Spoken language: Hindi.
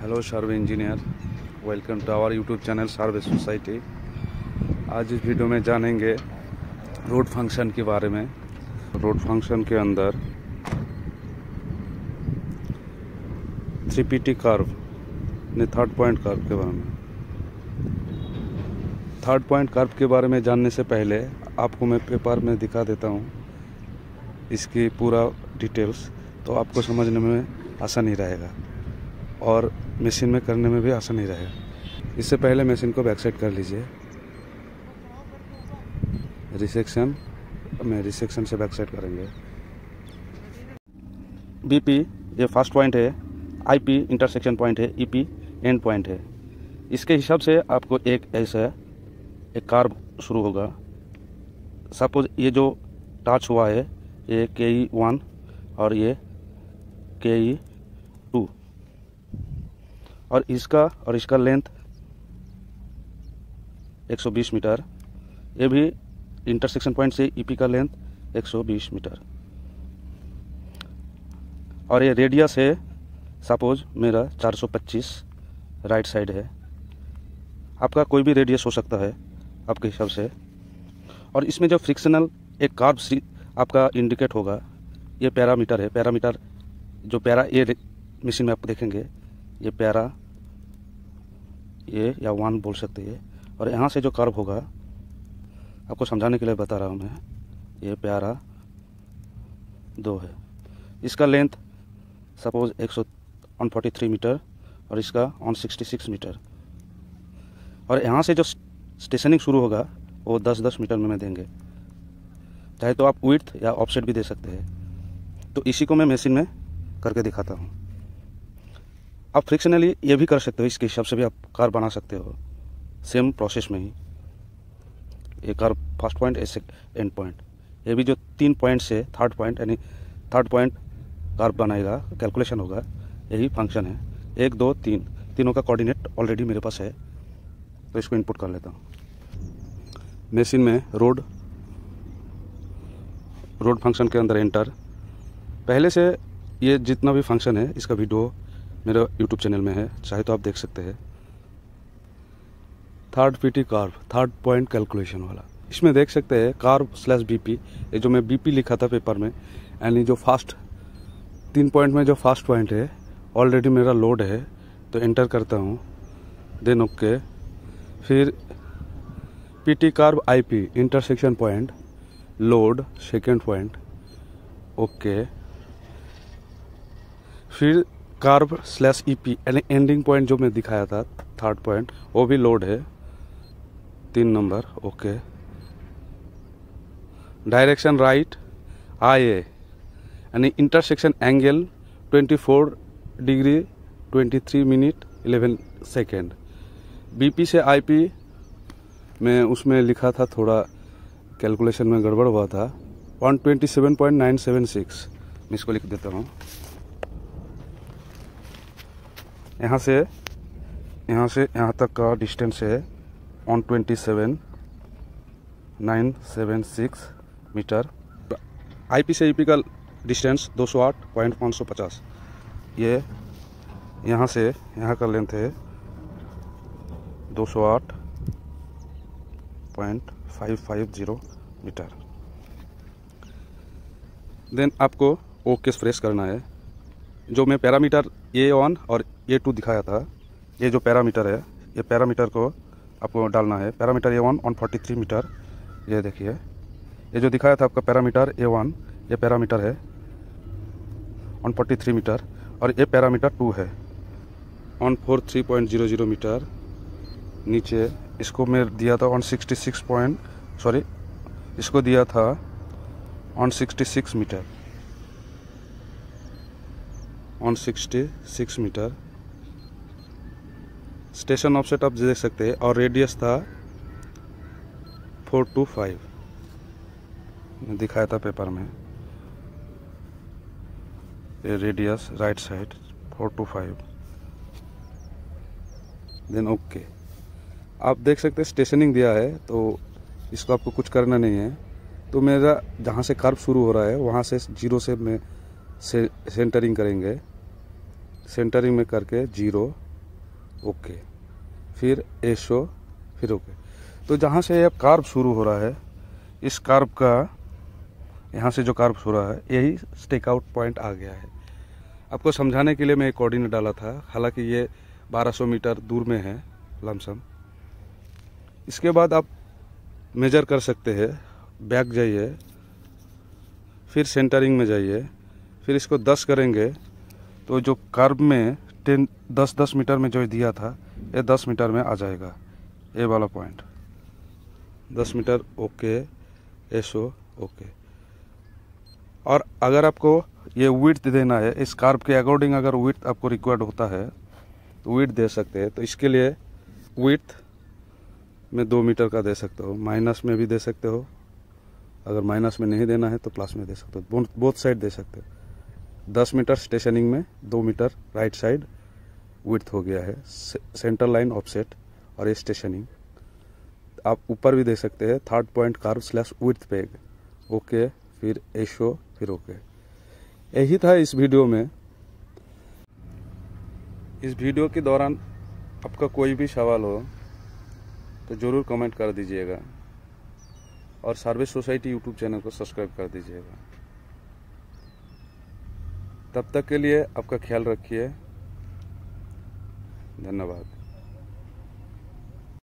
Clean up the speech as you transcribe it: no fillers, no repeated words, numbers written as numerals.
Hello survey engineer, welcome to our YouTube channel survey society. आज इस वीडियो में जानेंगे रोड फंक्शन के बारे में। रोड फंक्शन के अंदर 3PT कर्व ने थर्ड पॉइंट कर्व के बारे में। थर्ड पॉइंट कर्व के बारे में जानने से पहले आपको मैं पेपर में दिखा देता हूँ इसकी पूरा डिटेल्स, तो आपको समझने में आसानी रहेगा और मशीन में करने में भी आसानी रहेगा। इससे पहले मशीन को बैक साइड कर लीजिए। रिसेक्शन में रिसेक्शन से बैक साइड करेंगे। BP ये फर्स्ट पॉइंट है, IP इंटरसेक्शन पॉइंट है, EP एंड पॉइंट है। इसके हिसाब से आपको एक ऐसा एक कर्व शुरू होगा। सपोज ये जो टच हुआ है ये KE1 और ये KE2 और इसका लेंथ 120 मीटर। ये भी इंटरसेक्शन पॉइंट से EP का लेंथ 120 मीटर और ये रेडियस है, सपोज मेरा 425 राइट साइड है। आपका कोई भी रेडियस हो सकता है आपके हिसाब से। और इसमें जो फ्रिक्शनल एक कर्व आपका इंडिकेट होगा, ये पैरामीटर है। पैरामीटर जो ये मशीन में आप देखेंगे, ये पैरा ये या 1 बोल सकते हैं। और यहाँ से जो कर्व होगा, आपको समझाने के लिए बता रहा हूँ मैं, ये पैरा 2 है। इसका लेंथ सपोज 143 मीटर और इसका 166 मीटर। और यहाँ से जो स्टेशनिंग शुरू होगा वो 10-10 मीटर में देंगे। चाहे तो आप विड्थ या ऑफसेट भी दे सकते हैं। तो इसी को मैं मशीन में करके दिखाता हूँ। आप फ्रिक्शनली ये भी कर सकते हो, इसके हिसाब से भी आप कार बना सकते हो, सेम प्रोसेस में ही। ये कार फर्स्ट पॉइंट ऐसे एंड पॉइंट, ये भी जो 3 पॉइंट से थर्ड पॉइंट यानी थर्ड पॉइंट कार बनाएगा, कैलकुलेशन होगा। यही फंक्शन है। 1 2 3 तीनों का कोऑर्डिनेट ऑलरेडी मेरे पास है, तो इसको इनपुट कर लेता हूँ। मशीन में रोड फंक्शन के अंदर एंटर। पहले से ये जितना भी फंक्शन है इसका वीडियो मेरा यूट्यूब चैनल में है, चाहे तो आप देख सकते हैं। Third PT curve, third point calculation वाला, इसमें देख सकते हैं कर्व स्लैश BP। ये जो मैं BP लिखा था पेपर में, यानी जो फर्स्ट 3 पॉइंट में जो फर्स्ट पॉइंट है ऑलरेडी मेरा लोड है, तो एंटर करता हूँ, देन ओके। फिर PT curve IP intersection point load second point, okay. फिर कर्व स्लैश EP यानी एंडिंग पॉइंट जो मैं दिखाया था थर्ड पॉइंट, वो भी लोड है 3 number, okay. Direction right IA यानी intersection angle 24 degree 23 minute 11 second. BP से IP में उसमें लिखा था, थोड़ा कैलकुलेशन में गड़बड़ हुआ था, 127.976। मैं इसको लिख देता हूँ। यहाँ से यहाँ तक का डिस्टेंस है 127.976 मीटर। IP से EP का डिस्टेंस 208.550। ये यहाँ से यहाँ का लेंथ है 208.550 मीटर। देन आपको ओके प्रेस करना है। जो मैं पैरामीटर A1 और A2 दिखाया था, ये जो पैरामीटर है, ये पैरामीटर को आपको डालना है। पैरामीटर A1 143 मीटर, ये देखिए। ये जो दिखाया था आपका पैरामीटर A1, ये पैरामीटर है 143 मीटर और ये पैरामीटर 2 है 143.00 मीटर। नीचे इसको मैं दिया था 166 मीटर, 166 मीटर। स्टेशन ऑफसेट आप देख सकते हैं और रेडियस था 425, दिखाया था पेपर में। ये radius right side 425, then okay. आप देख सकते हैं स्टेशनिंग दिया है, तो इसको आपको कुछ करना नहीं है। तो मेरा जहाँ से कर्व शुरू हो रहा है वहाँ से 0 से मैं सेंटरिंग करेंगे। सेंटरिंग में करके 0 ओके, फिर एशो, फिर ओके। तो जहाँ से अब कार्व शुरू हो रहा है, इस कार्व का यहाँ से जो कार्व हो रहा है, यही स्टेक आउट पॉइंट आ गया है। आपको समझाने के लिए मैं एक कोऑर्डिनेट डाला था, हालांकि ये 1200 मीटर दूर में है लमसम। इसके बाद आप मेजर कर सकते हैं, बैक जाइए, फिर सेंटरिंग में जाइए, फिर इसको 10 करेंगे तो जो कर्व में 10 मीटर में जो दिया था, ये 10 मीटर में आ जाएगा, ये वाला पॉइंट 10 मीटर। ओके, एसो ओके। और अगर आपको ये विड्थ देना है, इस कर्व के अकॉर्डिंग अगर विड्थ आपको रिक्वायर्ड होता है तो विड्थ दे सकते हैं। तो इसके लिए विड्थ में 2 मीटर का दे सकते हो, माइनस में भी दे सकते हो, अगर माइनस में नहीं देना है तो प्लस में दे सकते हो, बोथ साइड दे सकते हो। 10 मीटर स्टेशनिंग में, 2 मीटर राइट साइड विड्थ हो गया है, सेंटर लाइन ऑफसेट, और ये स्टेशनिंग। आप ऊपर भी दे सकते हैं, third point curve slash width peg, okay, फिर एशो, फिर ओके। यही था इस वीडियो में। इस वीडियो के दौरान आपका कोई भी सवाल हो तो ज़रूर कमेंट कर दीजिएगा, और सर्विस सोसाइटी यूट्यूब चैनल को सब्सक्राइब कर दीजिएगा। तब तक के लिए आपका ख्याल रखिए, धन्यवाद।